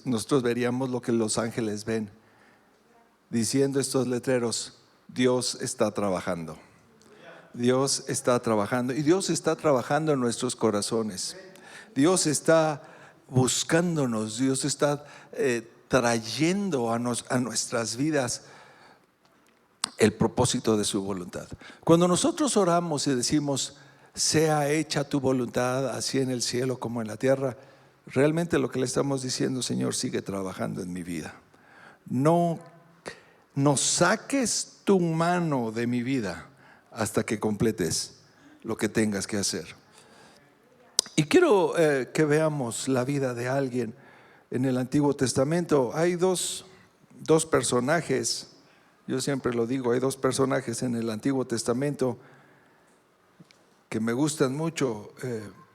nosotros veríamos lo que los ángeles ven, diciendo estos letreros: Dios está trabajando. Dios está trabajando, y Dios está trabajando en nuestros corazones. Dios está buscándonos, Dios está trayendo a nuestras vidas el propósito de su voluntad. Cuando nosotros oramos y decimos: sea hecha tu voluntad, así en el cielo como en la tierra, realmente lo que le estamos diciendo: Señor, sigue trabajando en mi vida. No saques tu mano de mi vida hasta que completes lo que tengas que hacer. Y quiero que veamos la vida de alguien en el Antiguo Testamento. Hay dos personajes, yo siempre lo digo, hay dos personajes en el Antiguo Testamento que me gustan mucho,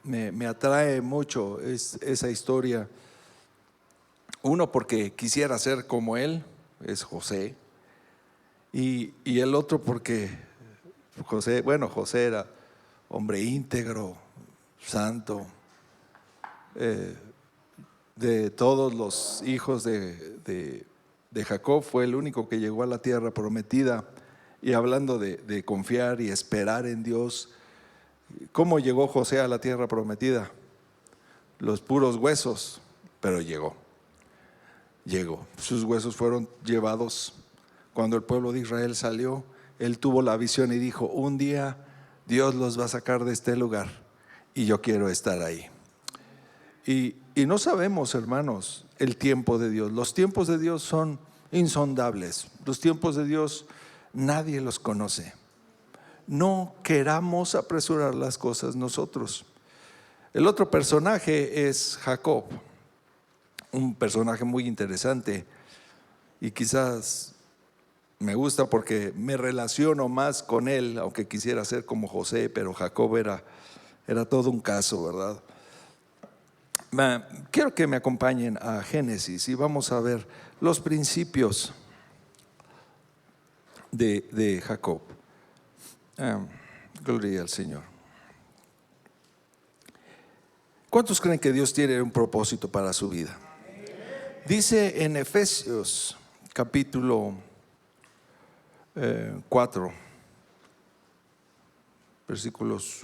me atrae mucho esa historia. Uno porque quisiera ser como él, es José, y el otro porque José era hombre íntegro, santo. De todos los hijos de Jacob, fue el único que llegó a la tierra prometida. Y hablando de confiar y esperar en Dios, ¿cómo llegó José a la tierra prometida? Los puros huesos, pero llegó. Sus huesos fueron llevados. Cuando el pueblo de Israel salió, él tuvo la visión y dijo: un día Dios los va a sacar de este lugar y yo quiero estar ahí. Y no sabemos, hermanos, el tiempo de Dios. Los tiempos de Dios son insondables. Los tiempos de Dios nadie los conoce. No queramos apresurar las cosas nosotros. El otro personaje es Jacob, un personaje muy interesante, y quizás me gusta porque me relaciono más con él, aunque quisiera ser como José, pero Jacob era todo un caso, ¿verdad? Quiero que me acompañen a Génesis y vamos a ver los principios de Jacob. Gloria al Señor. ¿Cuántos creen que Dios tiene un propósito para su vida? Dice en Efesios capítulo 4, versículos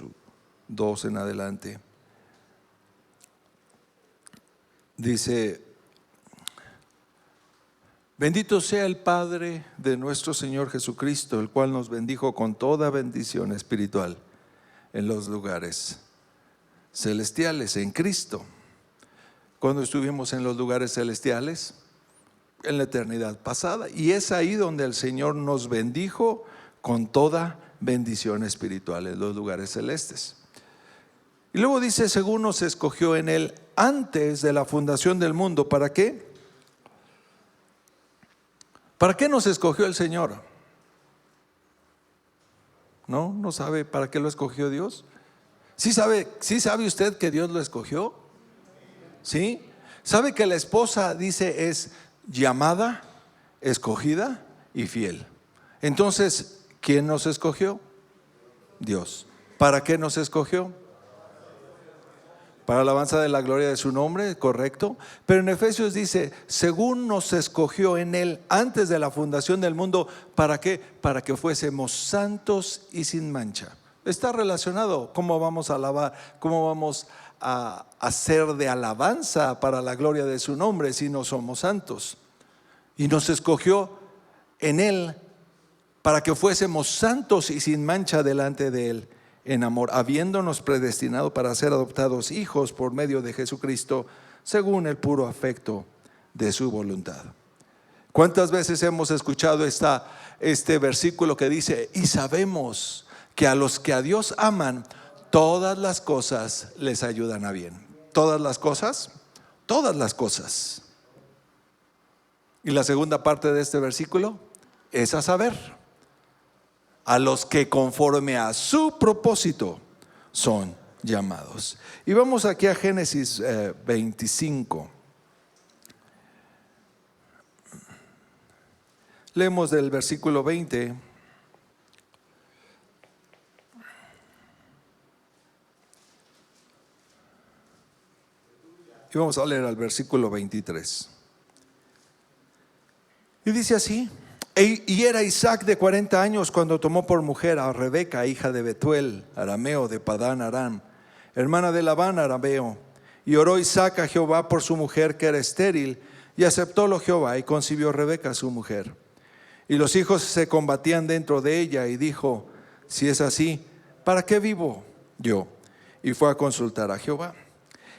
2 en adelante. Dice: bendito sea el Padre de nuestro Señor Jesucristo, el cual nos bendijo con toda bendición espiritual en los lugares celestiales en Cristo. Cuando estuvimos en los lugares celestiales, en la eternidad pasada, y es ahí donde el Señor nos bendijo con toda bendición espiritual en los lugares celestes. Y luego dice: según nos escogió en Él antes de la fundación del mundo. ¿Para qué? ¿Para qué nos escogió el Señor? ¿No sabe para qué lo escogió Dios? ¿Sí sabe usted que Dios lo escogió? ¿Sí? ¿Sabe que la esposa, dice, es llamada, escogida y fiel? Entonces, ¿quién nos escogió? Dios. ¿Para qué nos escogió? Para alabanza de la gloria de su nombre, correcto. Pero en Efesios dice: según nos escogió en Él antes de la fundación del mundo. ¿Para qué? Para que fuésemos santos y sin mancha. Está relacionado. ¿Cómo vamos a alabar? ¿Cómo vamos a hacer de alabanza para la gloria de su nombre si no somos santos? Y nos escogió en Él para que fuésemos santos y sin mancha delante de Él en amor, habiéndonos predestinado para ser adoptados hijos por medio de Jesucristo, según el puro afecto de su voluntad. ¿Cuántas veces hemos escuchado este versículo que dice: y sabemos que a los que a Dios aman, todas las cosas les ayudan a bien? ¿Todas las cosas? Todas las cosas. Y la segunda parte de este versículo es a saber: a los que conforme a su propósito son llamados. Y vamos aquí a Génesis 25. Leemos del versículo 20. Y vamos a leer al versículo 23. Y dice así: y era Isaac de 40 años cuando tomó por mujer a Rebeca, hija de Betuel, arameo de Padán Aram, hermana de Labán arameo. Y oró Isaac a Jehová por su mujer, que era estéril, y aceptólo Jehová, y concibió Rebeca su mujer. Y los hijos se combatían dentro de ella, y dijo: si es así, ¿para qué vivo yo? Y fue a consultar a Jehová.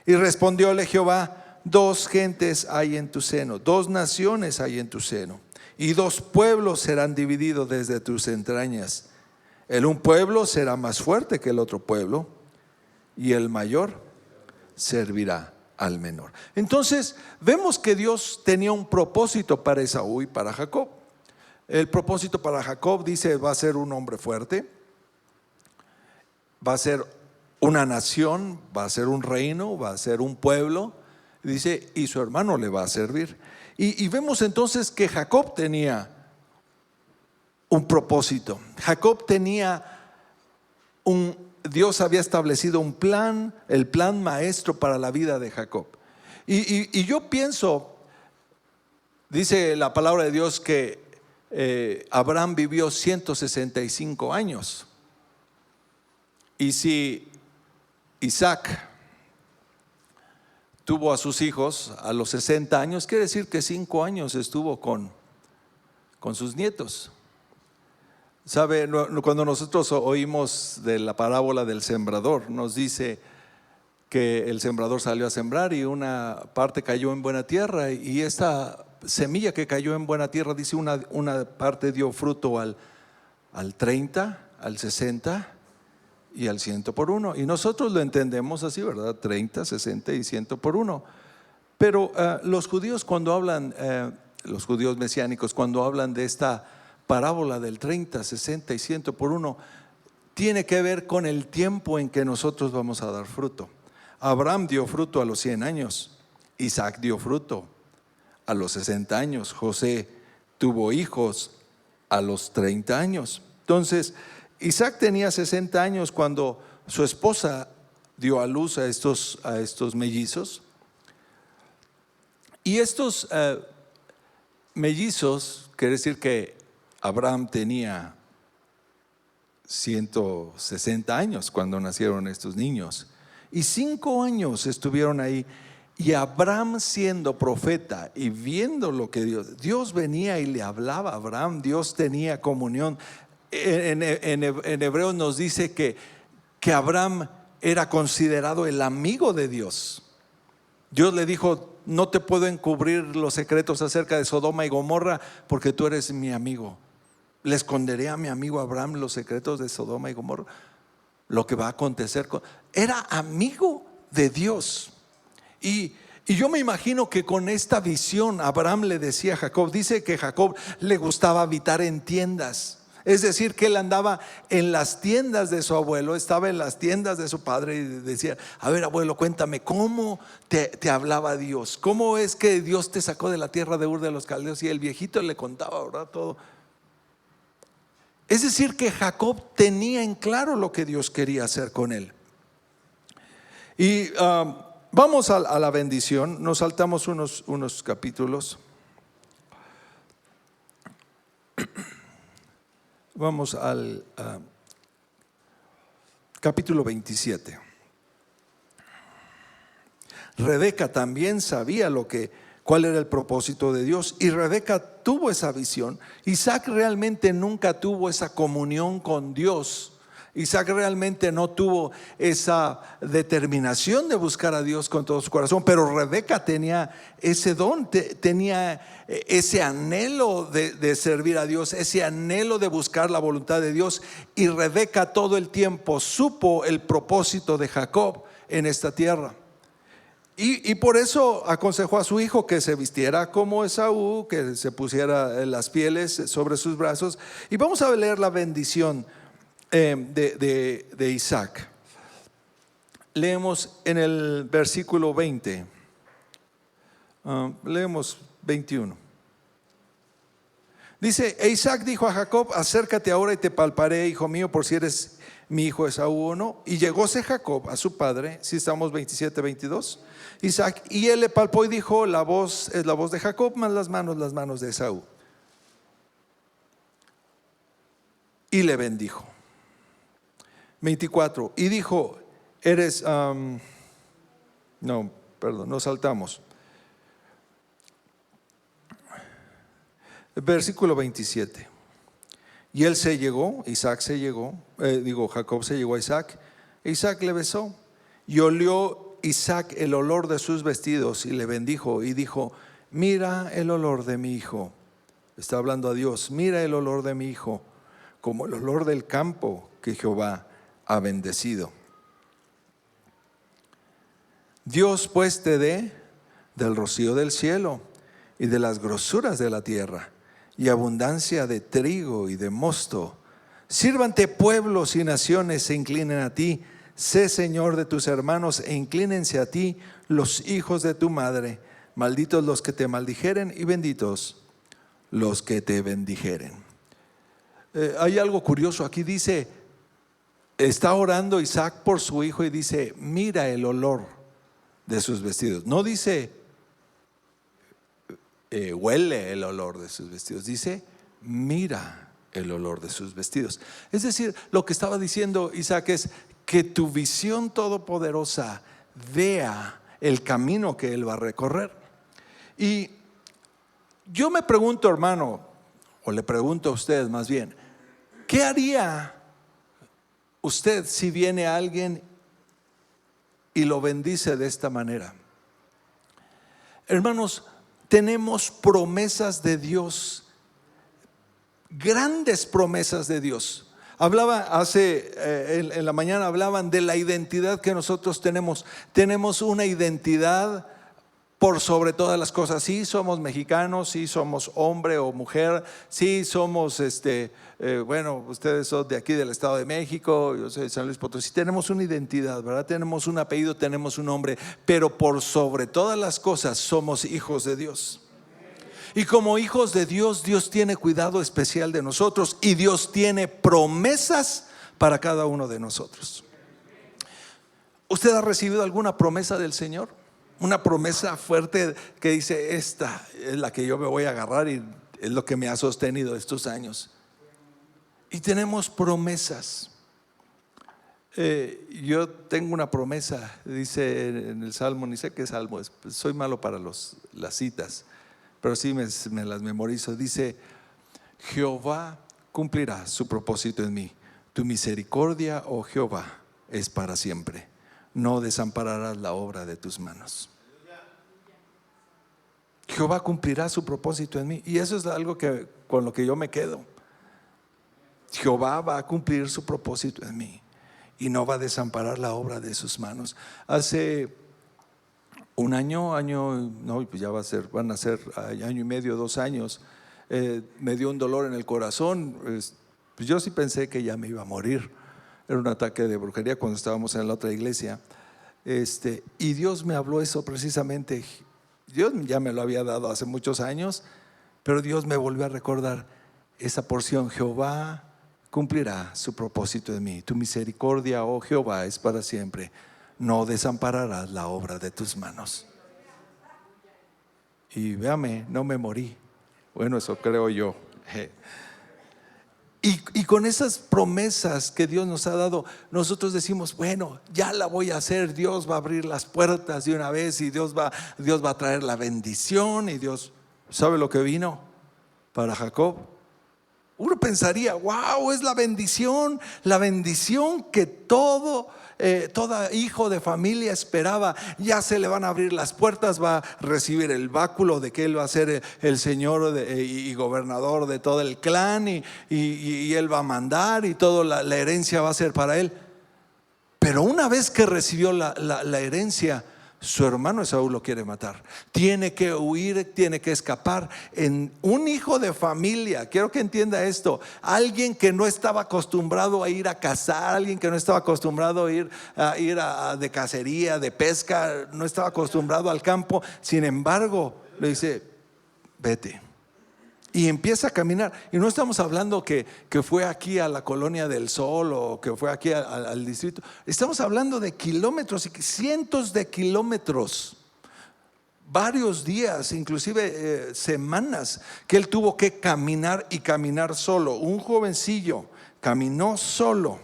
Y respondióle Jehová: 2 gentes hay en tu seno, 2 naciones hay en tu seno, y 2 pueblos serán divididos desde tus entrañas. El un pueblo será más fuerte que el otro pueblo, y el mayor servirá al menor. Entonces vemos que Dios tenía un propósito para Esaú y para Jacob. El propósito para Jacob, dice, va a ser un hombre fuerte, va a ser una nación, va a ser un reino, va a ser un pueblo. Dice, y su hermano le va a servir. Y vemos entonces que Jacob tenía un propósito. Jacob tenía Dios había establecido un plan, el plan maestro para la vida de Jacob. Y yo pienso, dice la palabra de Dios que Abraham vivió 165 años. Y si Isaac tuvo a sus hijos a los 60 años, quiere decir que 5 años estuvo con sus nietos. ¿Sabe? Cuando nosotros oímos de la parábola del sembrador, nos dice que el sembrador salió a sembrar y una parte cayó en buena tierra, y esta semilla que cayó en buena tierra, dice, una parte dio fruto al 30, al 60 y al 100 por uno. Y nosotros lo entendemos así, ¿verdad? 30, 60 y 100 por uno. Pero los judíos, cuando hablan, los judíos mesiánicos, cuando hablan de esta parábola del 30, 60 y 100 por uno, tiene que ver con el tiempo en que nosotros vamos a dar fruto. Abraham dio fruto a los 100 años, Isaac dio fruto a los 60 años, José tuvo hijos a los 30 años. Entonces, Isaac tenía 60 años cuando su esposa dio a luz a estos mellizos. Y estos mellizos, quiere decir que Abraham tenía 160 años cuando nacieron estos niños. Y 5 años estuvieron ahí. Y Abraham, siendo profeta y viendo lo que Dios venía y le hablaba a Abraham, Dios tenía comunión. En Hebreos nos dice que Abraham era considerado el amigo de Dios. Dios le dijo: no te puedo encubrir los secretos acerca de Sodoma y Gomorra, porque tú eres mi amigo. Le esconderé a mi amigo Abraham los secretos de Sodoma y Gomorra, lo que va a acontecer. Era amigo de Dios. Y yo me imagino que con esta visión Abraham le decía a Jacob, dice que Jacob le gustaba habitar en tiendas. Es decir, que él andaba en las tiendas de su abuelo, estaba en las tiendas de su padre y decía: a ver, abuelo, cuéntame, ¿cómo te hablaba Dios? ¿Cómo es que Dios te sacó de la tierra de Ur de los Caldeos? Y el viejito le contaba, ¿verdad? Todo. Es decir, que Jacob tenía en claro lo que Dios quería hacer con él. Y vamos a la bendición. Nos saltamos unos capítulos. Vamos al capítulo 27. Rebeca también sabía cuál era el propósito de Dios, y Rebeca tuvo esa visión. Isaac realmente nunca tuvo esa comunión con Dios. Isaac realmente no tuvo esa determinación de buscar a Dios con todo su corazón, pero Rebeca tenía ese don, tenía ese anhelo de servir a Dios, ese anhelo de buscar la voluntad de Dios. Y Rebeca todo el tiempo supo el propósito de Jacob en esta tierra. Y por eso aconsejó a su hijo que se vistiera como Esaú, que se pusiera las pieles sobre sus brazos. Y vamos a leer la bendición de Isaac. Leemos en el versículo 20. Leemos 21. Dice: e Isaac dijo a Jacob: acércate ahora y te palparé, hijo mío, por si eres mi hijo Esaú o no. Y llegóse Jacob a su padre, si estamos 27, 22, Isaac, y él le palpó y dijo: la voz es la voz de Jacob, más las manos de Esaú. Y le bendijo. 24, y dijo: eres, nos saltamos. Versículo 27. Y él se llegó, Jacob se llegó a Isaac, e Isaac le besó, y olió Isaac el olor de sus vestidos, y le bendijo, y dijo: mira el olor de mi hijo. Está hablando a Dios: mira el olor de mi hijo, como el olor del campo que Jehová ha bendecido. Dios pues te dé del rocío del cielo y de las grosuras de la tierra, y abundancia de trigo y de mosto. Sírvante pueblos y naciones, se inclinen a ti. Sé Señor de tus hermanos, e inclínense a ti los hijos de tu madre. Malditos los que te maldijeren, y benditos los que te bendijeren. Hay algo curioso aquí. Dice, está orando Isaac por su hijo, y dice: mira el olor de sus vestidos. No dice huele el olor de sus vestidos, dice: mira el olor de sus vestidos. Es decir, lo que estaba diciendo Isaac es que tu visión todopoderosa vea el camino que él va a recorrer. Y yo me pregunto, hermano, o le pregunto a usted más bien, ¿qué haría usted si viene alguien y lo bendice de esta manera? Hermanos, tenemos promesas de Dios, grandes promesas de Dios. Hablaba en la mañana, hablaban de la identidad que nosotros tenemos. Tenemos una identidad por sobre todas las cosas. Sí somos mexicanos, sí somos hombre o mujer, sí somos ustedes son de aquí del Estado de México, yo soy de San Luis Potosí. Tenemos una identidad, ¿verdad? Tenemos un apellido, tenemos un nombre, pero por sobre todas las cosas somos hijos de Dios. Y como hijos de Dios, Dios tiene cuidado especial de nosotros, y Dios tiene promesas para cada uno de nosotros. ¿Usted ha recibido alguna promesa del Señor? Una promesa fuerte que dice: esta es la que yo me voy a agarrar, y es lo que me ha sostenido estos años. Y tenemos promesas. Yo tengo una promesa, dice en el Salmo, ni sé qué Salmo es, soy malo para las citas, pero sí me las memorizo. Dice: Jehová cumplirá su propósito en mí. Tu misericordia, oh Jehová, es para siempre. No desampararás la obra de tus manos. Jehová cumplirá su propósito en mí. Y eso es algo con lo que yo me quedo. Jehová va a cumplir su propósito en mí, y no va a desamparar la obra de sus manos. Hace un año, pues ya van a ser año y medio, 2 años, me dio un dolor en el corazón. Pues yo sí pensé que ya me iba a morir. Era un ataque de brujería cuando estábamos en la otra iglesia. Y Dios me habló eso precisamente. Dios ya me lo había dado hace muchos años, pero Dios me volvió a recordar esa porción: Jehová cumplirá su propósito en mí. Tu misericordia, oh Jehová, es para siempre. No desampararás la obra de tus manos. Y véame, no me morí. Bueno, eso creo yo. Y con esas promesas que Dios nos ha dado, nosotros decimos: bueno, ya la voy a hacer. Dios va a abrir las puertas de una vez, y Dios va a traer la bendición. Y Dios, ¿sabe lo que vino para Jacob? Uno pensaría: wow, es la bendición que todo hijo de familia esperaba. Ya se le van a abrir las puertas, va a recibir el báculo de que él va a ser el señor y gobernador de todo el clan, y él va a mandar, y toda la herencia va a ser para él. Pero una vez que recibió la herencia, su hermano Esaú lo quiere matar. Tiene que huir, tiene que escapar. En un hijo de familia, quiero que entienda esto, alguien que no estaba acostumbrado a ir a cazar, alguien que no estaba acostumbrado a ir de cacería, de pesca, no estaba acostumbrado al campo. Sin embargo, le dice: vete. Y empieza a caminar. Y no estamos hablando que fue aquí a la Colonia del Sol o que fue aquí al distrito. Estamos hablando de kilómetros y cientos de kilómetros. Varios días, inclusive semanas, que él tuvo que caminar y caminar solo. Un jovencillo caminó solo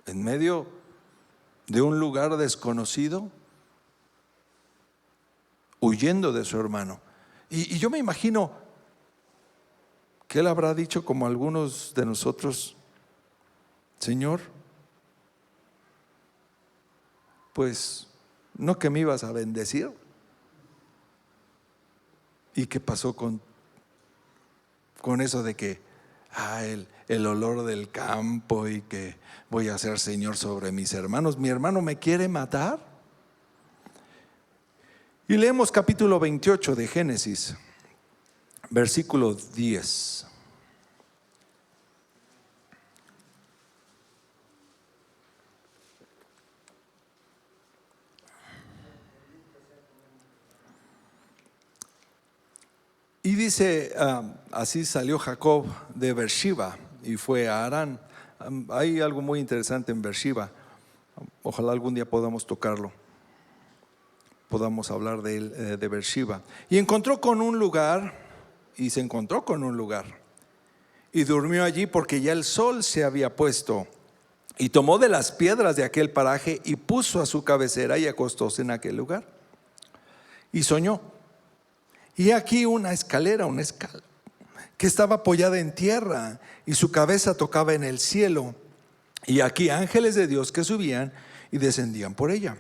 en medio de un lugar desconocido, huyendo de su hermano. Y yo me imagino que él habrá dicho, como algunos de nosotros: Señor, pues no que me ibas a bendecir. ¿Y qué pasó con eso de que el olor del campo y que voy a ser Señor sobre mis hermanos? ¿Mi hermano me quiere matar? Y leemos capítulo 28 de Génesis, versículo 10. Y dice, así salió Jacob de Beersheba y fue a Harán. Hay algo muy interesante en Beersheba. Ojalá algún día podamos tocarlo, podamos hablar de él, de Beersheba. Y se encontró con un lugar y durmió allí porque ya el sol se había puesto. Y tomó de las piedras de aquel paraje y puso a su cabecera y acostóse en aquel lugar. Y soñó. Y aquí una escala que estaba apoyada en tierra y su cabeza tocaba en el cielo. Y aquí ángeles de Dios que subían y descendían por ella.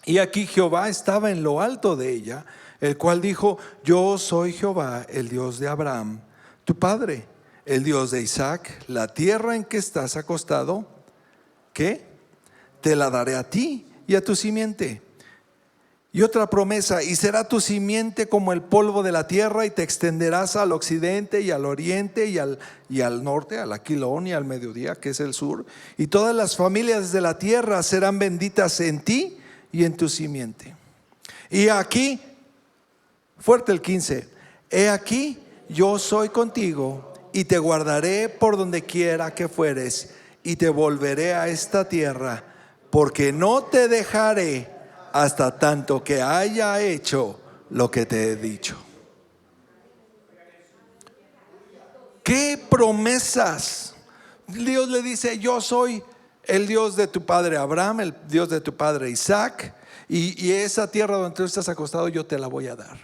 Y aquí Jehová estaba en lo alto de ella, el cual dijo: yo soy Jehová, el Dios de Abraham, tu padre, el Dios de Isaac. La tierra en que estás acostado, ¿qué? Te la daré a ti y a tu simiente. Y otra promesa: y será tu simiente como el polvo de la tierra, y te extenderás al occidente y al oriente y al norte, al aquilón y al mediodía, que es el sur. Y todas las familias de la tierra serán benditas en ti y en tu simiente. Y aquí, fuerte el 15: he aquí, yo soy contigo y te guardaré por donde quiera que fueres, y te volveré a esta tierra, porque no te dejaré hasta tanto que haya hecho lo que te he dicho. ¡Qué promesas! Dios le dice: yo soy el Dios de tu padre Abraham, el Dios de tu padre Isaac, y esa tierra donde tú estás acostado yo te la voy a dar.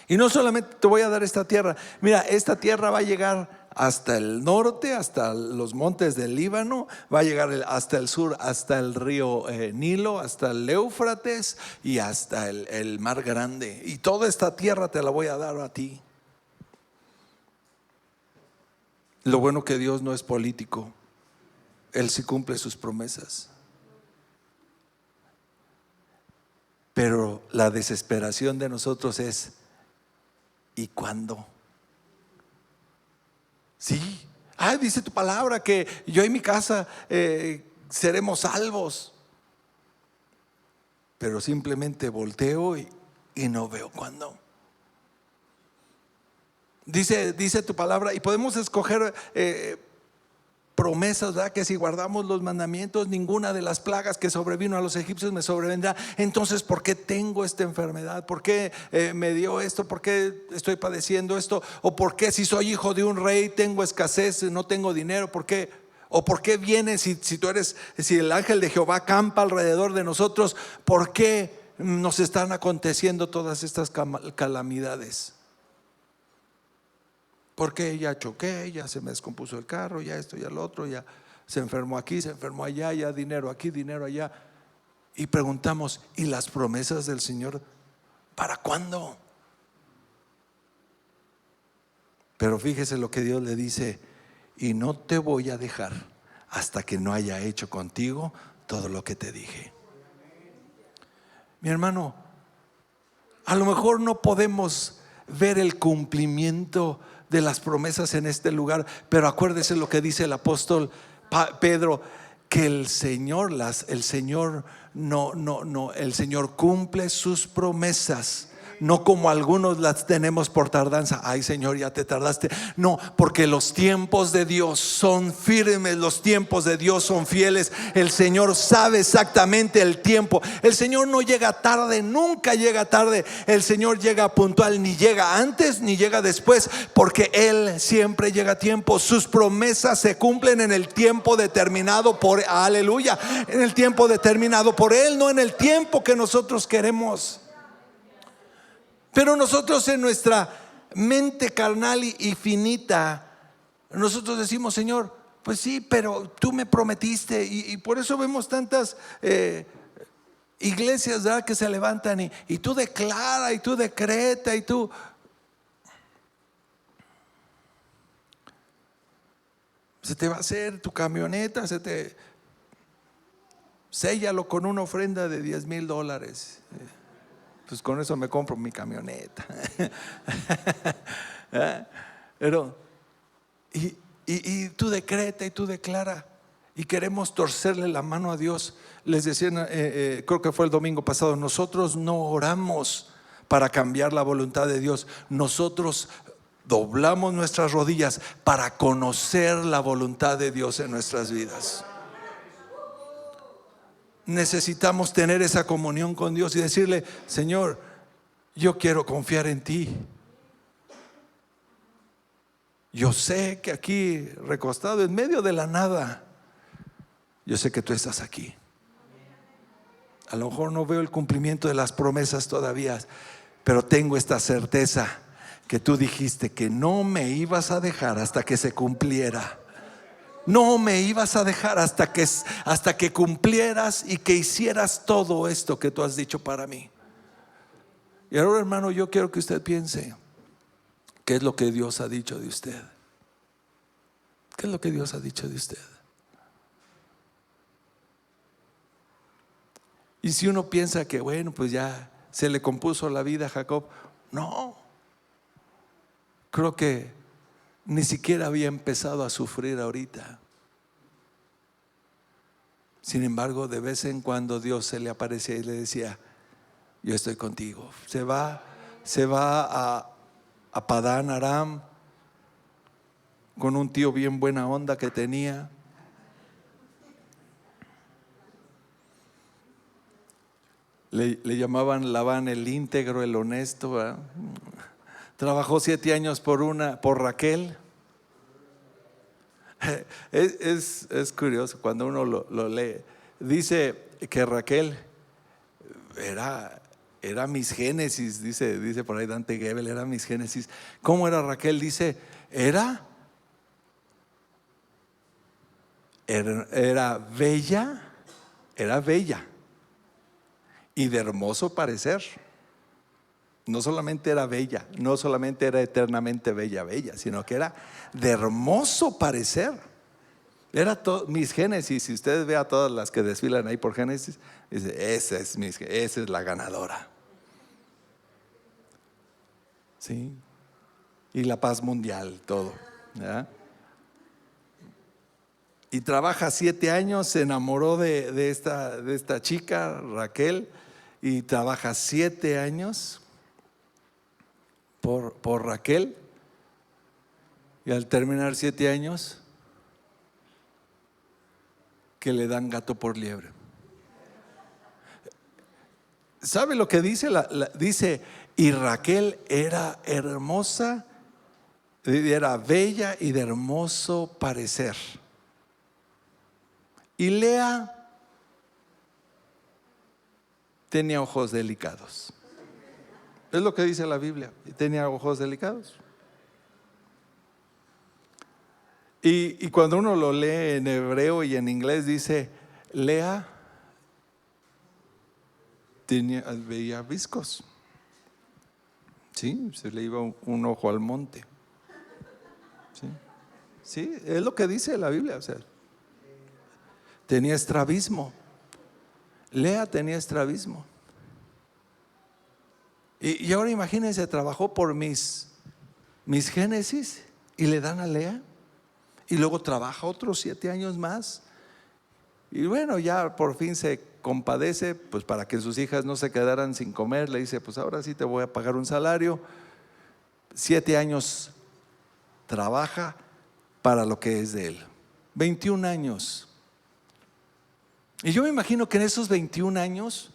Y no solamente te voy a dar esta tierra, mira, esta tierra va a llegar hasta el norte, hasta los montes del Líbano, va a llegar hasta el sur, hasta el río Nilo, hasta el Éufrates y hasta el mar grande. Y toda esta tierra te la voy a dar a ti. Lo bueno que Dios no es político, Él sí cumple sus promesas. Pero la desesperación de nosotros es: ¿y cuándo? Sí, dice tu palabra que yo y mi casa seremos salvos. Pero simplemente volteo y no veo cuándo. Dice tu palabra, y podemos escoger promesas, ¿verdad? Que si guardamos los mandamientos, ninguna de las plagas que sobrevino a los egipcios me sobrevendrá. Entonces, ¿por qué tengo esta enfermedad? ¿Por qué me dio esto? ¿Por qué estoy padeciendo esto? ¿O por qué, si soy hijo de un rey, tengo escasez, no tengo dinero? ¿Por qué? ¿O por qué viene, si el ángel de Jehová campa alrededor de nosotros, por qué nos están aconteciendo todas estas calamidades? Porque ya choqué, ya se me descompuso el carro, ya esto, ya lo otro, ya se enfermó aquí, se enfermó allá, ya dinero aquí, dinero allá. Y preguntamos: ¿y las promesas del Señor para cuándo? Pero fíjese lo que Dios le dice: y no te voy a dejar hasta que no haya hecho contigo todo lo que te dije. Mi hermano, a lo mejor no podemos ver el cumplimiento de las promesas en este lugar, pero acuérdese lo que dice el apóstol Pedro: que el Señor el Señor cumple sus promesas. No como algunos las tenemos por tardanza. Ay, Señor, ya te tardaste. No, porque los tiempos de Dios son firmes, los tiempos de Dios son fieles. El Señor sabe exactamente el tiempo. El Señor no llega tarde, nunca llega tarde. El Señor llega puntual, ni llega antes ni llega después, porque Él siempre llega a tiempo. Sus promesas se cumplen en el tiempo determinado por, aleluya, en el tiempo determinado por Él, no en el tiempo que nosotros queremos. Pero nosotros, en nuestra mente carnal y finita, nosotros decimos: Señor, pues sí, pero tú me prometiste. Y por eso vemos tantas iglesias, ¿verdad?, que se levantan y tú declara y tú decreta y tú. Se te va a hacer tu camioneta, séllalo con una ofrenda de $10,000. Pues con eso me compro mi camioneta. Pero y tú decreta y tú declara, y queremos torcerle la mano a Dios. Les decía, creo que fue el domingo pasado, nosotros no oramos para cambiar la voluntad de Dios. Nosotros doblamos nuestras rodillas para conocer la voluntad de Dios en nuestras vidas. Necesitamos tener esa comunión con Dios y decirle: Señor, yo quiero confiar en ti. Yo sé que aquí, recostado en medio de la nada, yo sé que tú estás aquí. A lo mejor no veo el cumplimiento de las promesas todavía, pero tengo esta certeza que tú dijiste que no me ibas a dejar hasta que se cumpliera. No me ibas a dejar hasta que cumplieras y que hicieras todo esto que tú has dicho para mí. Y ahora, hermano, yo quiero que usted piense: ¿qué es lo que Dios ha dicho de usted? ¿Qué es lo que Dios ha dicho de usted? Y si uno piensa que bueno, pues ya se le compuso la vida a Jacob, no, creo que ni siquiera había empezado a sufrir ahorita. Sin embargo, de vez en cuando Dios se le aparecía y le decía: yo estoy contigo. Se va a Padán Aram con un tío bien buena onda que tenía. Le llamaban Labán el íntegro, el honesto, ¿verdad? Trabajó 7 años por Raquel. Es curioso cuando uno lo lee. Dice que Raquel era mis génesis, dice por ahí Dante Gebel, era mis génesis. ¿Cómo era Raquel? Dice, era bella y de hermoso parecer. No solamente era bella, no solamente era eternamente bella, sino que era de hermoso parecer. Era mis Génesis. Si ustedes ven a todas las que desfilan ahí por Génesis, dice: esa es la ganadora. ¿Sí? Y la paz mundial, todo, ¿verdad? Y trabaja 7 años, se enamoró de esta chica, Raquel, y trabaja 7 años por Raquel, y al terminar 7 años, que le dan gato por liebre. ¿Sabe lo que dice? Dice: y Raquel era hermosa, era bella y de hermoso parecer. Y Lea tenía ojos delicados. Es lo que dice la Biblia. Tenía ojos delicados. Y cuando uno lo lee en hebreo y en inglés, dice: Lea veía viscos. Sí, se le iba un ojo al monte. Sí, es lo que dice la Biblia. O sea, tenía estrabismo. Lea tenía estrabismo. Y ahora imagínense, trabajó por mis Génesis y le dan a Lea. Y luego trabaja otros 7 años más Y bueno, ya por fin se compadece, pues para que sus hijas no se quedaran sin comer, le dice, pues ahora sí te voy a pagar un salario. 7 años trabaja para lo que es de él. 21 años. Y yo me imagino que en esos 21 años,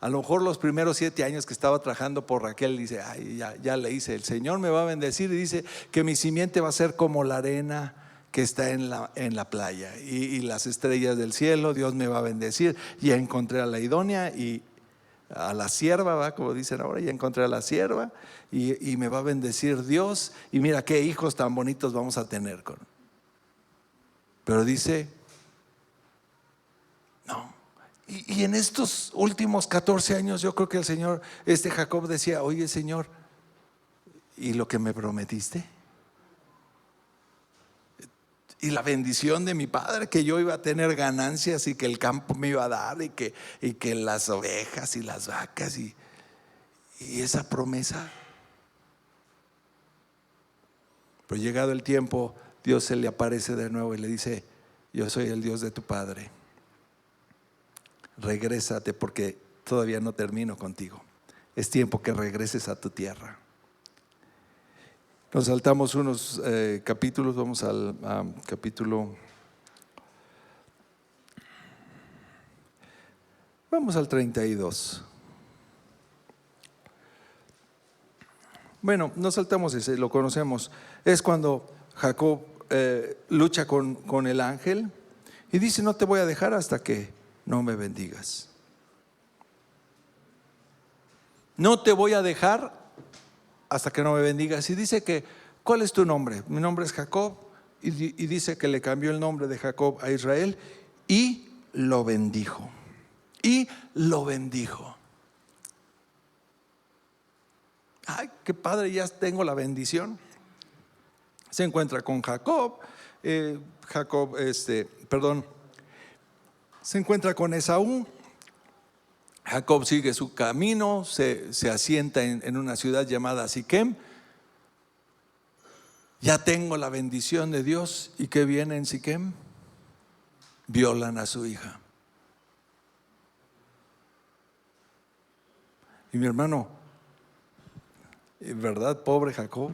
a lo mejor los primeros 7 años que estaba trabajando por Raquel, dice, ay, ya le hice, el Señor me va a bendecir, y dice que mi simiente va a ser como la arena que está en la playa, y las estrellas del cielo, Dios me va a bendecir. Ya encontré a la idónea y a la sierva, ¿va? Como dicen ahora, ya encontré a la sierva, y me va a bendecir Dios, y mira qué hijos tan bonitos vamos a tener. Pero dice, no. Y en estos últimos 14 años yo creo que el Señor, Jacob decía, oye Señor, ¿y lo que me prometiste? Y la bendición de mi padre, que yo iba a tener ganancias y que el campo me iba a dar, y que las ovejas y las vacas, y esa promesa. Pero llegado el tiempo, Dios se le aparece de nuevo y le dice, yo soy el Dios de tu padre, regrésate porque todavía no termino contigo, es tiempo que regreses a tu tierra. Nos saltamos unos capítulos, vamos al capítulo, vamos al 32. Bueno, nos saltamos ese, lo conocemos. Es cuando Jacob lucha con el ángel y dice, no te voy a dejar hasta que no me bendigas. No te voy a dejar hasta que no me bendigas. Y dice que, ¿cuál es tu nombre? Mi nombre es Jacob. Y dice que le cambió el nombre de Jacob a Israel y lo bendijo. Y lo bendijo. Ay, qué padre, ya tengo la bendición. Se encuentra con Jacob. Se encuentra con Esaú. Jacob sigue su camino, se asienta en una ciudad llamada Siquem. Ya tengo la bendición de Dios. ¿Y qué viene en Siquem? Violan a su hija. Y mi hermano, ¿verdad? Pobre Jacob.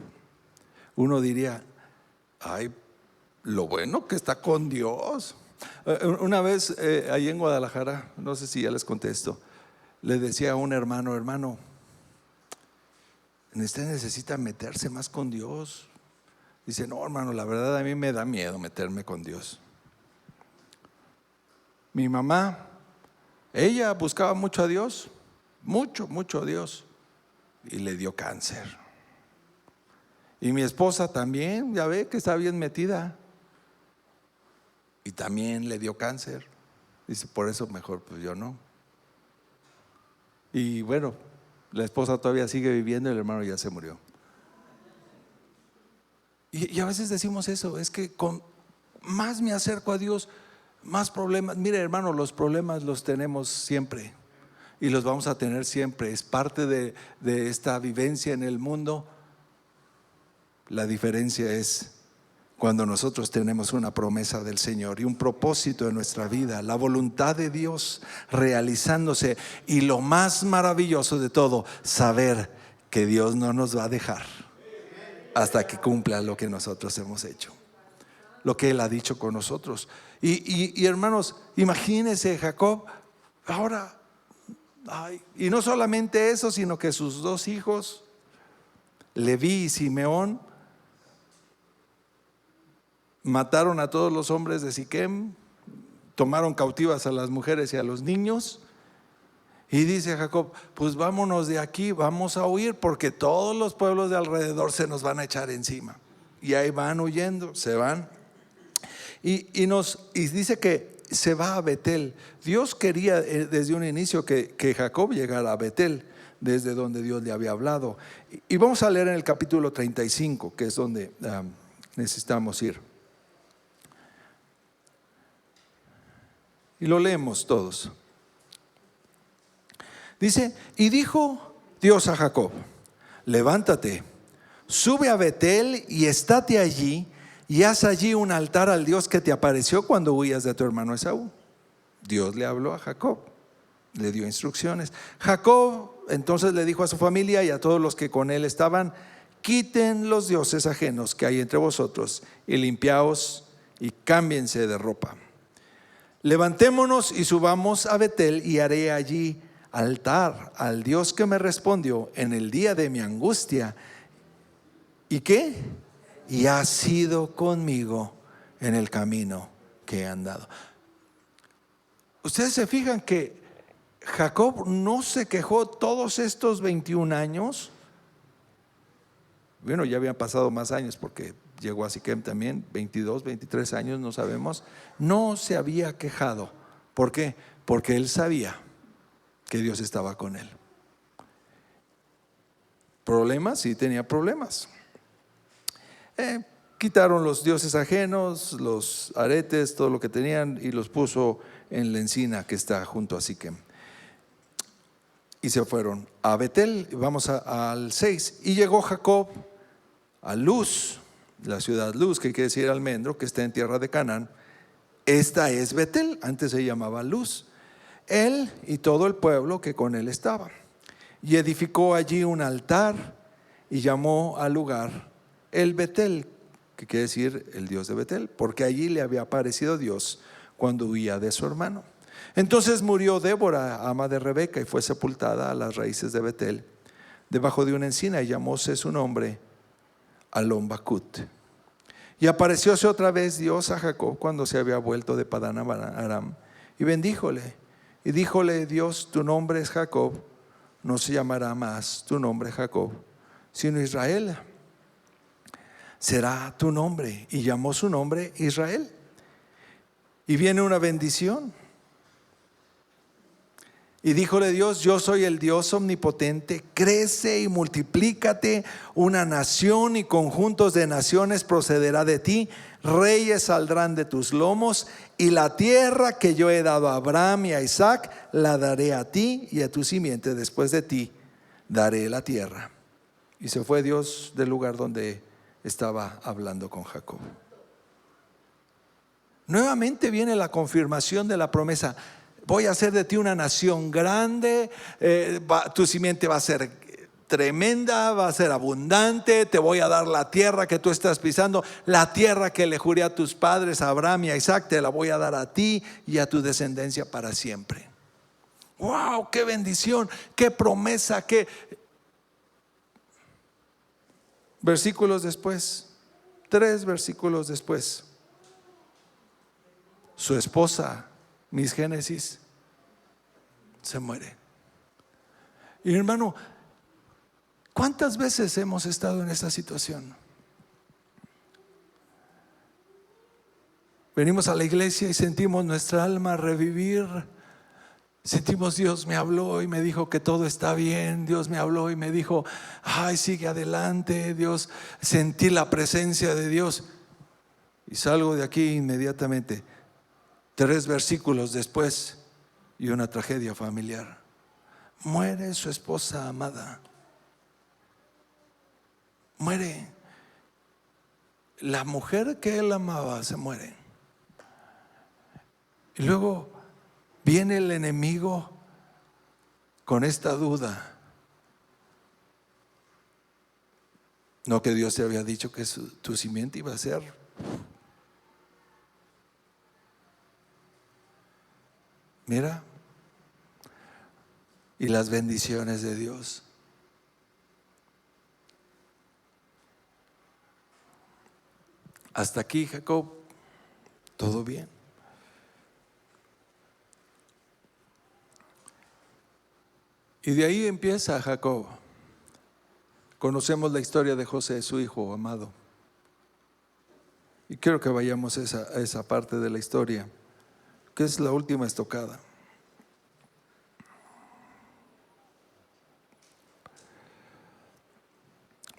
Uno diría, ay, lo bueno que está con Dios. Una vez ahí en Guadalajara, no sé si ya les conté esto, le decía a un hermano, usted necesita meterse más con Dios. Dice, no hermano, la verdad a mí me da miedo meterme con Dios. Mi mamá, ella buscaba mucho a Dios, mucho a Dios, y le dio cáncer. Y mi esposa también, ya ve que está bien metida, y también le dio cáncer. Dice, por eso mejor pues yo no. Y bueno, la esposa todavía sigue viviendo y el hermano ya se murió. Y a veces decimos eso, es que con más me acerco a Dios, más problemas. Mire hermano, los problemas los tenemos siempre y los vamos a tener siempre. Es parte de esta vivencia en el mundo. La diferencia es cuando nosotros tenemos una promesa del Señor y un propósito en nuestra vida, la voluntad de Dios realizándose, y lo más maravilloso de todo, saber que Dios no nos va a dejar hasta que cumpla lo que nosotros hemos hecho, lo que Él ha dicho con nosotros. Y hermanos, imagínense Jacob ahora, y no solamente eso, sino que sus 2 hijos, Leví y Simeón, mataron a todos los hombres de Siquem, tomaron cautivas a las mujeres y a los niños. Y dice Jacob, pues vámonos de aquí, vamos a huir porque todos los pueblos de alrededor se nos van a echar encima. Y ahí van huyendo, se van. Y dice que se va a Betel. Dios quería desde un inicio que Jacob llegara a Betel, desde donde Dios le había hablado. Y vamos a leer en el capítulo 35, que es donde necesitamos ir. Y lo leemos todos. Dice, y dijo Dios a Jacob, levántate, sube a Betel y estate allí, y haz allí un altar al Dios que te apareció cuando huías de tu hermano Esaú. Dios le habló a Jacob, le dio instrucciones. Jacob entonces le dijo a su familia y a todos los que con él estaban: quiten los dioses ajenos que hay entre vosotros y limpiaos y cámbiense de ropa. Levantémonos y subamos a Betel, y haré allí altar al Dios que me respondió en el día de mi angustia. ¿Y qué? Y ha sido conmigo en el camino que he andado. Ustedes se fijan que Jacob no se quejó todos estos 21 años. Bueno, ya habían pasado más años porque llegó a Siquem también, 22, 23 años, no sabemos. No se había quejado. ¿Por qué? Porque él sabía que Dios estaba con él. ¿Problemas? Sí, tenía problemas. Quitaron los dioses ajenos, los aretes, todo lo que tenían, y los puso en la encina que está junto a Siquem. Y se fueron a Betel. Vamos al 6. Y llegó Jacob a Luz, la ciudad Luz, que quiere decir almendro, que está en tierra de Canaán. Esta es Betel, antes se llamaba Luz. Él y todo el pueblo que con él estaba. Y edificó allí un altar y llamó al lugar el Betel, que quiere decir el Dios de Betel, porque allí le había aparecido Dios cuando huía de su hermano. Entonces murió Débora, ama de Rebeca, y fue sepultada a las raíces de Betel, debajo de una encina, y llamóse su nombre Alon-Bacut. Y aparecióse otra vez Dios a Jacob cuando se había vuelto de Padán Aram, y bendíjole. Y díjole Dios: tu nombre es Jacob, no se llamará más tu nombre Jacob, sino Israel será tu nombre. Y llamó su nombre Israel. Y viene una bendición. Y díjole Dios: yo soy el Dios omnipotente, crece y multiplícate, una nación y conjuntos de naciones procederá de ti, reyes saldrán de tus lomos, y la tierra que yo he dado a Abraham y a Isaac la daré a ti y a tu simiente después de ti, daré la tierra. Y se fue Dios del lugar donde estaba hablando con Jacob. Nuevamente viene la confirmación de la promesa: voy a hacer de ti una nación grande, tu simiente va a ser tremenda, va a ser abundante, te voy a dar la tierra que tú estás pisando, la tierra que le juré a tus padres, a Abraham y a Isaac, te la voy a dar a ti y a tu descendencia para siempre. ¡Wow! ¡Qué bendición! ¡Qué promesa! ¡Qué! Versículos después, 3 versículos después, su esposa, mis Génesis, se muere. Y hermano, ¿cuántas veces hemos estado en esta situación? Venimos a la iglesia y sentimos nuestra alma revivir. Sentimos: Dios me habló y me dijo que todo está bien. Dios me habló y me dijo: ay, sigue adelante. Dios, sentí la presencia de Dios. Y salgo de aquí inmediatamente, 3 versículos después, y una tragedia familiar. Muere su esposa amada. Muere. La mujer que él amaba se muere. Y luego viene el enemigo con esta duda. No, que Dios te había dicho que tu simiente iba a ser. Mira, y las bendiciones de Dios. Hasta aquí, Jacob, todo bien. Y de ahí empieza Jacob. Conocemos la historia de José, su hijo amado. Y quiero que vayamos a esa parte de la historia, que es la última estocada.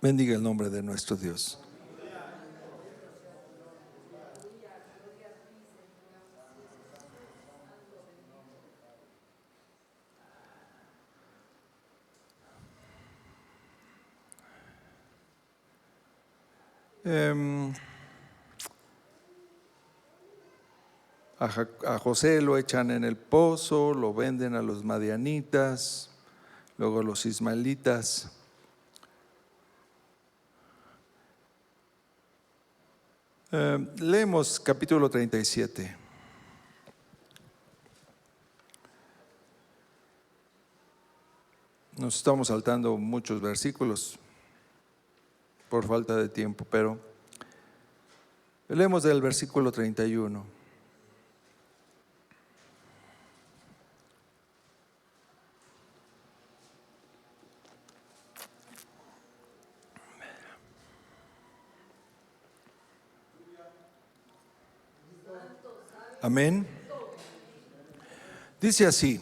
Bendiga el nombre de nuestro Dios. A José lo echan en el pozo, lo venden a los madianitas, luego a los ismaelitas. Leemos capítulo 37. Nos estamos saltando muchos versículos por falta de tiempo, pero leemos del versículo 31. Amén. Dice así,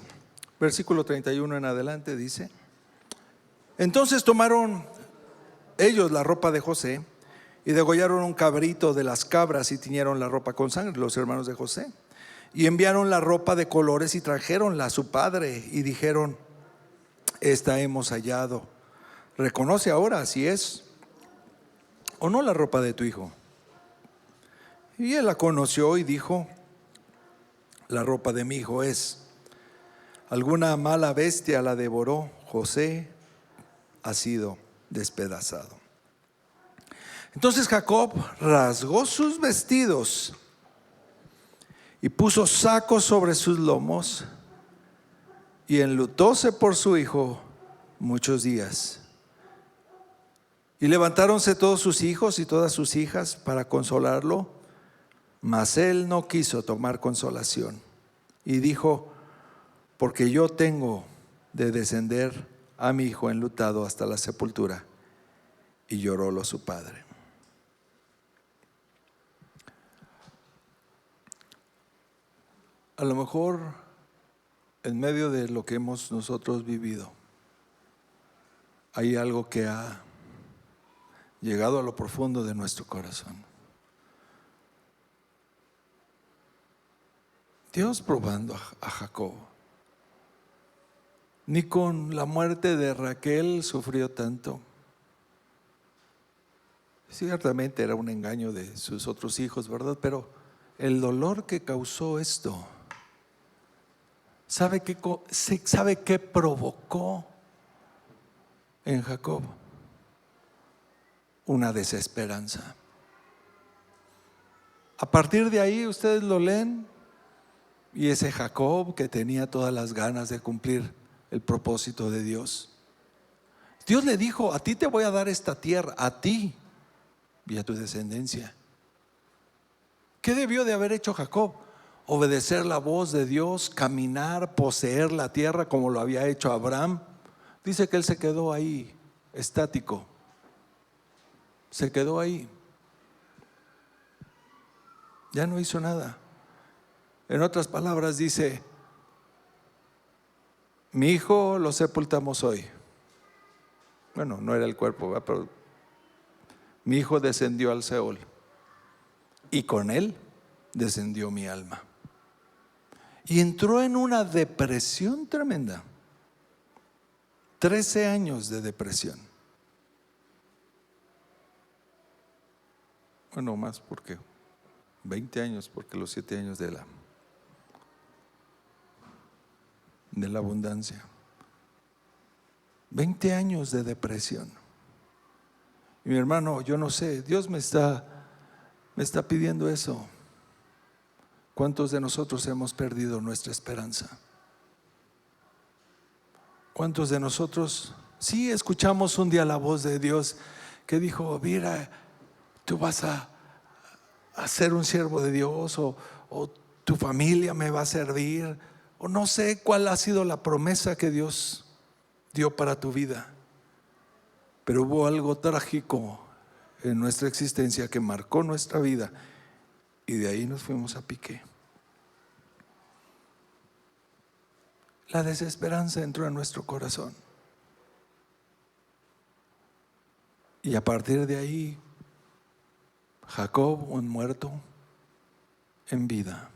versículo 31 en adelante dice: entonces tomaron ellos la ropa de José y degollaron un cabrito de las cabras y tiñeron la ropa con sangre, los hermanos de José, y enviaron la ropa de colores y trajeronla a su padre y dijeron: esta hemos hallado, reconoce ahora si es o no la ropa de tu hijo. Y él la conoció y dijo: la ropa de mi hijo es. Alguna mala bestia la devoró, José ha sido despedazado. Entonces Jacob rasgó sus vestidos y puso sacos sobre sus lomos y enlutóse por su hijo muchos días. Y levantáronse todos sus hijos y todas sus hijas para consolarlo, mas él no quiso tomar consolación y dijo: porque yo tengo de descender a mi hijo enlutado hasta la sepultura. Y llorólo su padre. A lo mejor en medio de lo que hemos nosotros vivido, hay algo que ha llegado a lo profundo de nuestro corazón. Dios probando a Jacob. Ni con la muerte de Raquel sufrió tanto. Ciertamente era un engaño de sus otros hijos, ¿verdad? Pero el dolor que causó esto, ¿sabe qué provocó en Jacob? Una desesperanza. A partir de ahí ustedes lo leen, y ese Jacob que tenía todas las ganas de cumplir el propósito de Dios. Dios le dijo: a ti te voy a dar esta tierra, a ti y a tu descendencia. ¿Qué debió de haber hecho Jacob? Obedecer la voz de Dios, caminar, poseer la tierra como lo había hecho Abraham. Dice que él se quedó ahí, estático. Se quedó ahí. Ya no hizo nada. En otras palabras dice: mi hijo lo sepultamos hoy. Bueno, no era el cuerpo, ¿verdad? Pero mi hijo descendió al Seol y con él descendió mi alma. Y entró en una depresión tremenda. 13 años de depresión. Bueno, más porque 20 años, porque los 7 años de la abundancia. 20 años de depresión. Y mi hermano, yo no sé, Dios me está pidiendo eso. ¿Cuántos de nosotros hemos perdido nuestra esperanza? ¿Cuántos de nosotros sí escuchamos un día la voz de Dios que dijo: mira, tú vas a ser un siervo de Dios, o tu familia me va a servir, o no sé cuál ha sido la promesa que Dios dio para tu vida? Pero hubo algo trágico en nuestra existencia que marcó nuestra vida, y de ahí nos fuimos a pique. La desesperanza entró en nuestro corazón, y a partir de ahí Jacob, un muerto en vida.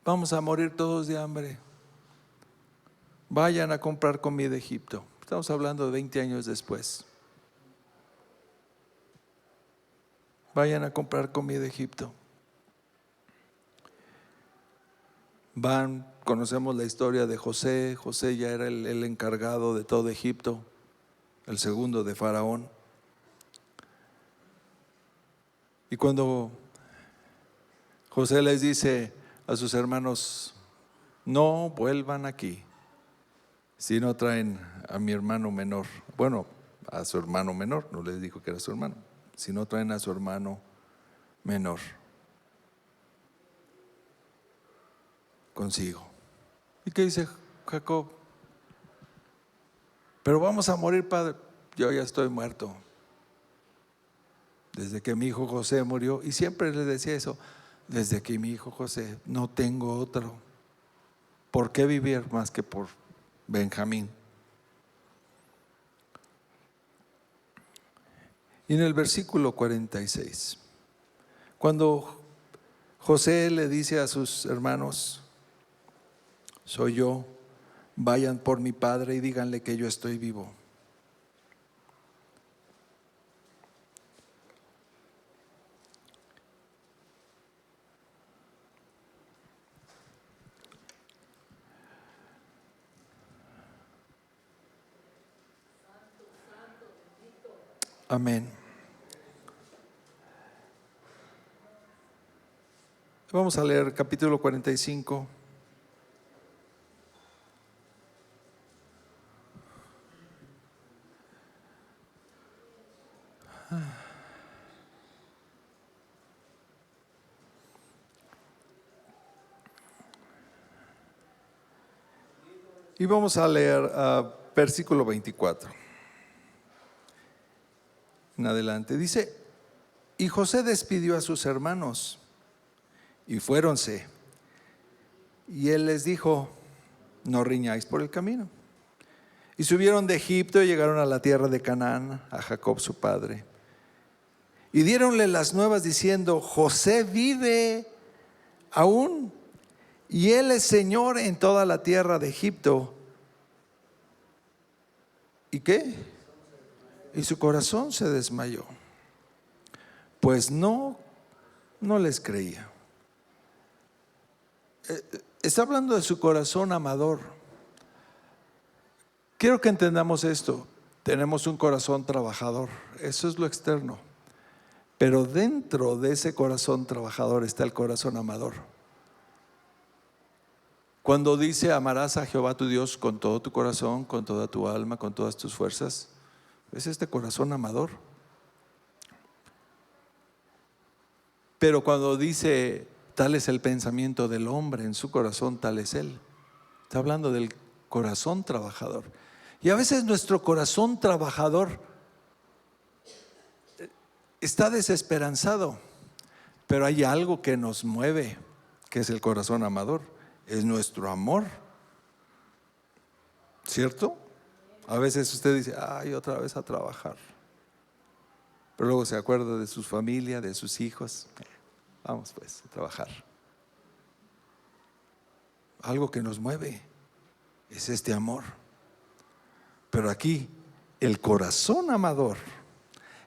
Vamos a morir todos de hambre. Vayan a comprar comida de Egipto. Estamos hablando de 20 años después. vayan a comprar comida de Egipto. Van, conocemos la historia de José. José ya era el encargado de todo Egipto, el segundo de Faraón. Y cuando José les dice a sus hermanos: no vuelvan aquí si no traen a mi hermano menor. Bueno, a su hermano menor, no les dijo que era su hermano. Si no traen a su hermano menor consigo. ¿Y qué dice Jacob? Pero vamos a morir, padre. Yo ya estoy muerto. Desde que mi hijo José murió, y siempre le decía eso, desde que mi hijo José, no tengo otro. ¿Por qué vivir más que por Benjamín? Y en el versículo 46, cuando José le dice a sus hermanos: soy yo, vayan por mi padre y díganle que yo estoy vivo. Amén. Vamos a leer capítulo 45. Y vamos a leer versículo 24 en adelante. Dice: y José despidió a sus hermanos y fuéronse. Y él les dijo: no riñáis por el camino. Y subieron de Egipto y llegaron a la tierra de Canaán, a Jacob su padre. Y diéronle las nuevas diciendo: José vive aún, y él es Señor en toda la tierra de Egipto. ¿Y qué? Y su corazón se desmayó, pues no les creía. Está hablando de su corazón amador. Quiero que entendamos esto. Tenemos un corazón trabajador, eso es lo externo. Pero dentro de ese corazón trabajador está el corazón amador. Cuando dice: amarás a Jehová tu Dios con todo tu corazón, con toda tu alma, con todas tus fuerzas, es este corazón amador. Pero cuando dice: tal es el pensamiento del hombre en su corazón, tal es él, está hablando del corazón trabajador. Y a veces nuestro corazón trabajador está desesperanzado, pero hay algo que nos mueve, que es el corazón amador, es nuestro amor, ¿cierto? A veces usted dice: ay, otra vez a trabajar, pero luego se acuerda de su familia, de sus hijos. Vamos pues a trabajar. Algo que nos mueve es este amor. Pero aquí el corazón amador,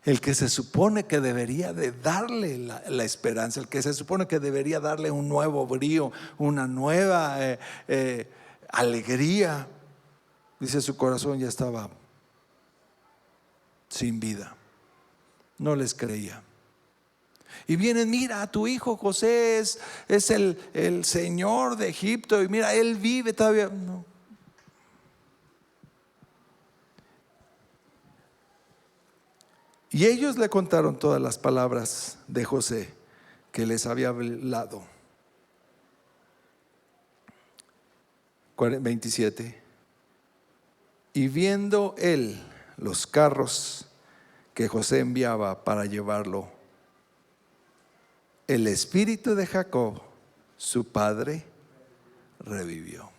el que se supone que debería de darle la esperanza, el que se supone que debería darle un nuevo brío, una nueva alegría, dice: su corazón ya estaba sin vida, no les creía. Y vienen: mira, tu hijo José es el Señor de Egipto, y mira, él vive todavía. No. Y ellos le contaron todas las palabras de José que les había hablado. 27. Y viendo él los carros que José enviaba para llevarlo, el espíritu de Jacob, su padre, revivió.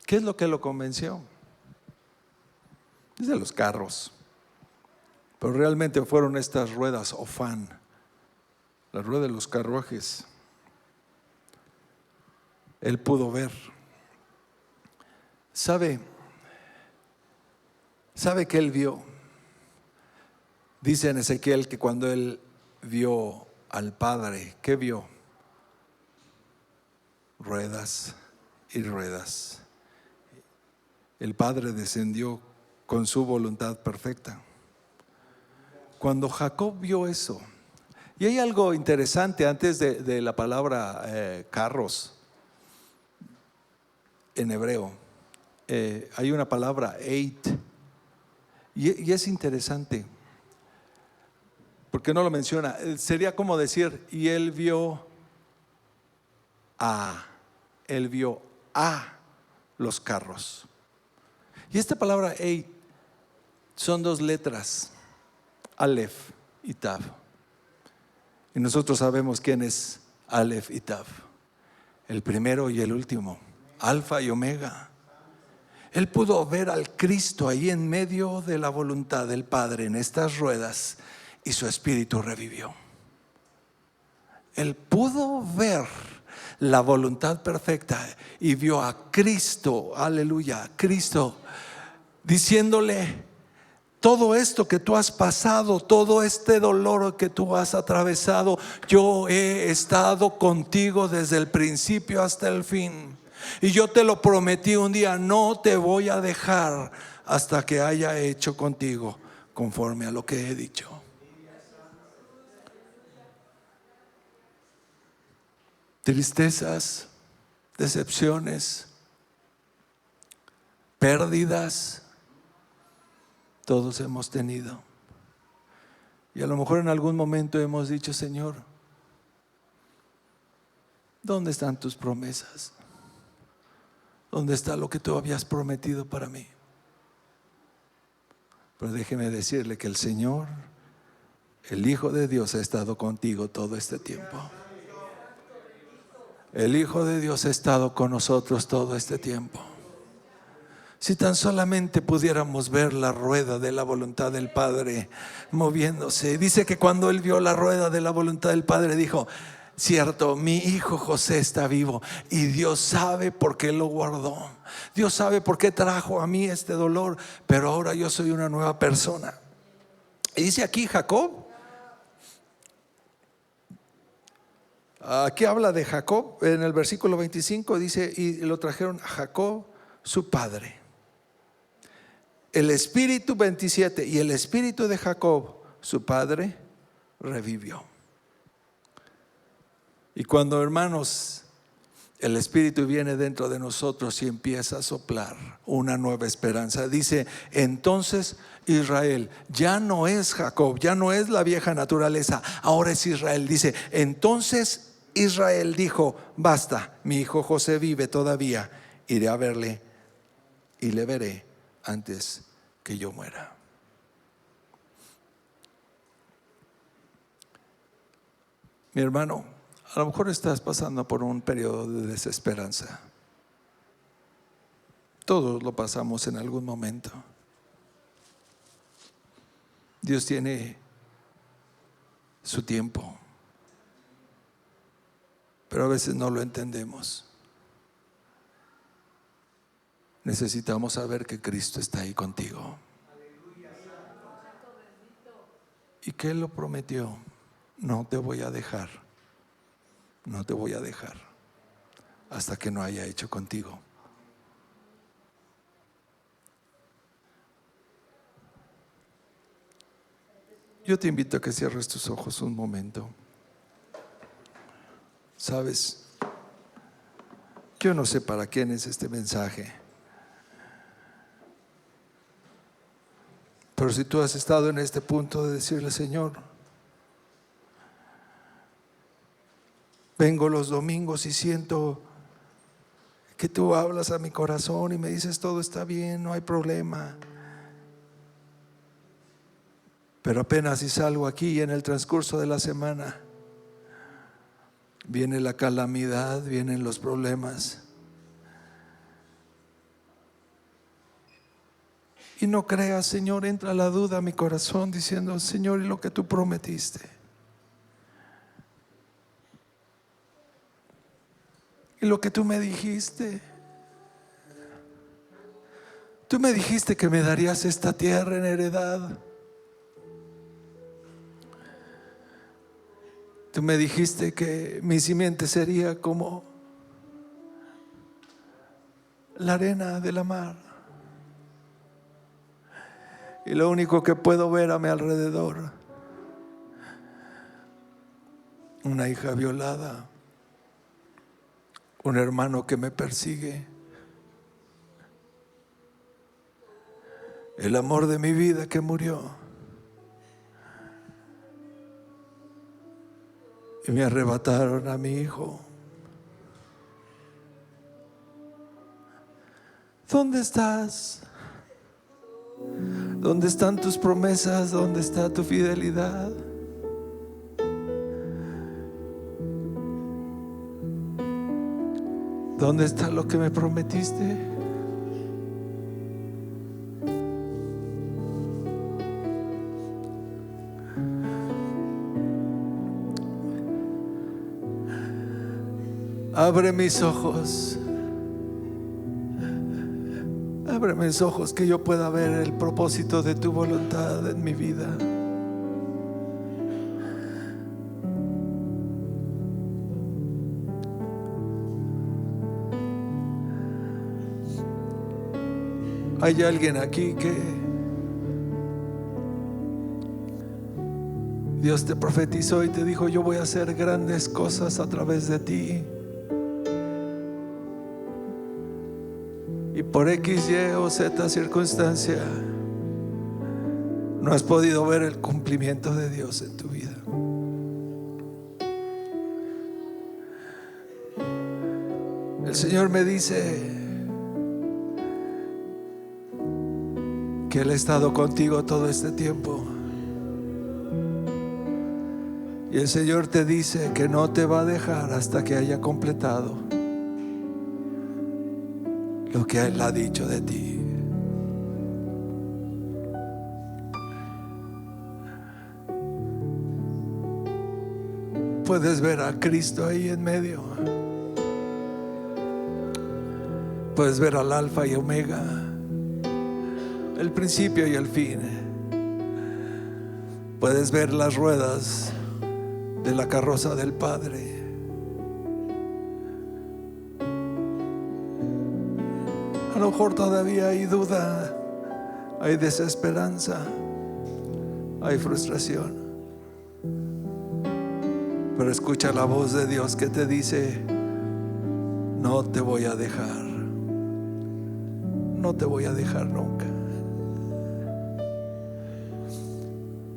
¿Qué es lo que lo convenció? Es de los carros, pero realmente fueron estas ruedas Ofán, la rueda de los carruajes. Él pudo ver. ¿Sabe que él vio? Dice en Ezequiel que cuando él vio al Padre, ¿qué vio? Ruedas y ruedas. El Padre descendió con su voluntad perfecta. Cuando Jacob vio eso, y hay algo interesante antes de la palabra carros en hebreo, hay una palabra eit, y es interesante porque no lo menciona. Sería como decir, y él vio a los carros. Y esta palabra eit son dos letras, Aleph y Tav. Y nosotros sabemos quién es Aleph y Tav, el primero y el último, Alfa y Omega. Él pudo ver al Cristo ahí en medio de la voluntad del Padre en estas ruedas, y su espíritu revivió. Él pudo ver la voluntad perfecta y vio a Cristo, aleluya, Cristo diciéndole: todo esto que tú has pasado, todo este dolor que tú has atravesado, yo he estado contigo desde el principio hasta el fin. Y yo te lo prometí un día: no te voy a dejar hasta que haya hecho contigo conforme a lo que he dicho. Tristezas, decepciones, pérdidas, todos hemos tenido. Y a lo mejor en algún momento hemos dicho: Señor, ¿dónde están tus promesas? ¿Dónde está lo que tú habías prometido para mí? Pero déjeme decirle que el Señor, el Hijo de Dios, ha estado contigo todo este tiempo. El Hijo de Dios ha estado con nosotros todo este tiempo. Si tan solamente pudiéramos ver la rueda de la voluntad del Padre moviéndose. Dice que cuando él vio la rueda de la voluntad del Padre, dijo: cierto, mi hijo José está vivo. Y Dios sabe por qué lo guardó. Dios sabe por qué trajo a mí este dolor. Pero ahora yo soy una nueva persona. Y dice aquí Jacob. Aquí habla de Jacob. En el versículo 25 dice: y lo trajeron a Jacob su padre. El espíritu 27, y el espíritu de Jacob su padre revivió. Y cuando, hermanos, el espíritu viene dentro de nosotros y empieza a soplar una nueva esperanza, dice: entonces Israel ya no es Jacob, ya no es la vieja naturaleza, ahora es Israel. Dice: entonces Israel dijo: basta, mi hijo José vive todavía, iré a verle y le veré antes que yo muera. Mi hermano, a lo mejor estás pasando por un periodo de desesperanza. Todos lo pasamos en algún momento. Dios tiene su tiempo, pero a veces no lo entendemos. Necesitamos saber que Cristo está ahí contigo y que Él lo prometió: no te voy a dejar, no te voy a dejar hasta que no haya hecho contigo. Yo te invito a que cierres tus ojos un momento. Sabes, yo no sé para quién es este mensaje, pero si tú has estado en este punto de decirle: Señor, vengo los domingos y siento que tú hablas a mi corazón y me dices: todo está bien, no hay problema. Pero apenas si salgo aquí y en el transcurso de la semana viene la calamidad, vienen los problemas. Y no creas, Señor, entra la duda a mi corazón diciendo: Señor, ¿y lo que tú prometiste? ¿Y lo que tú me dijiste? Tú me dijiste que me darías esta tierra en heredad. Tú me dijiste que mi simiente sería como la arena de la mar. Y lo único que puedo ver a mi alrededor, una hija violada, un hermano que me persigue, el amor de mi vida que murió, y me arrebataron a mi hijo. ¿Dónde estás? ¿Dónde están tus promesas? ¿Dónde está tu fidelidad? ¿Dónde está lo que me prometiste? Abre mis ojos. Abre mis ojos que yo pueda ver el propósito de tu voluntad en mi vida. Hay alguien aquí que Dios te profetizó y te dijo: yo voy a hacer grandes cosas a través de ti. Y por X, Y o Z circunstancia no has podido ver el cumplimiento de Dios en tu vida. El Señor me dice que Él ha estado contigo todo este tiempo. Y el Señor te dice que no te va a dejar hasta que haya completado lo que Él ha dicho de ti. Puedes ver a Cristo ahí en medio. Puedes ver al Alfa y Omega, el principio y el fin. Puedes ver las ruedas de la carroza del Padre. A lo mejor todavía hay duda, hay desesperanza, hay frustración. Pero escucha la voz de Dios que te dice: no te voy a dejar, no te voy a dejar nunca.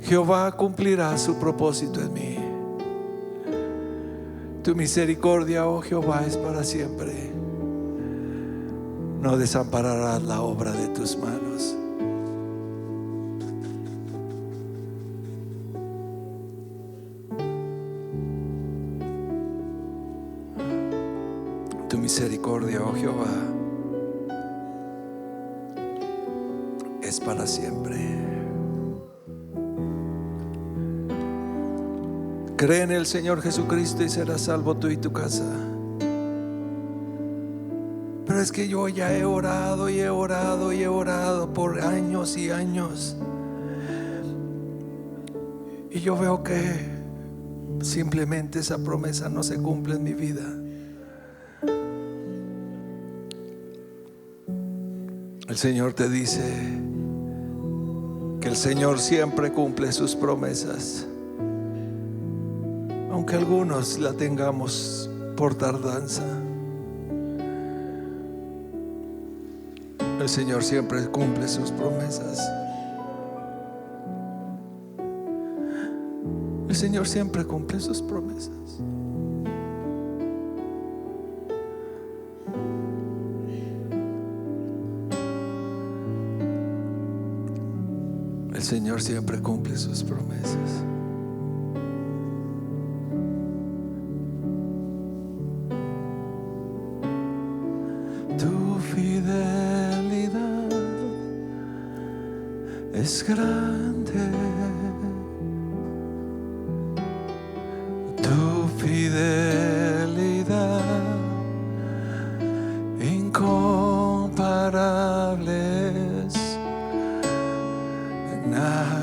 Jehová cumplirá su propósito en mí. Tu misericordia, oh Jehová, es para siempre. No desampararás la obra de tus manos. Tu misericordia, oh Jehová, es para siempre. Cree en el Señor Jesucristo y serás salvo tú y tu casa. Pero es que yo ya he orado y he orado y he orado por años y años, y yo veo que simplemente esa promesa no se cumple en mi vida. El Señor te dice que el Señor siempre cumple sus promesas, aunque algunos la tengamos por tardanza. El Señor siempre cumple sus promesas. El Señor siempre cumple sus promesas. El Señor siempre cumple sus promesas. Tu fidelidad es grande. Tu fidelidad incomparable es. Nada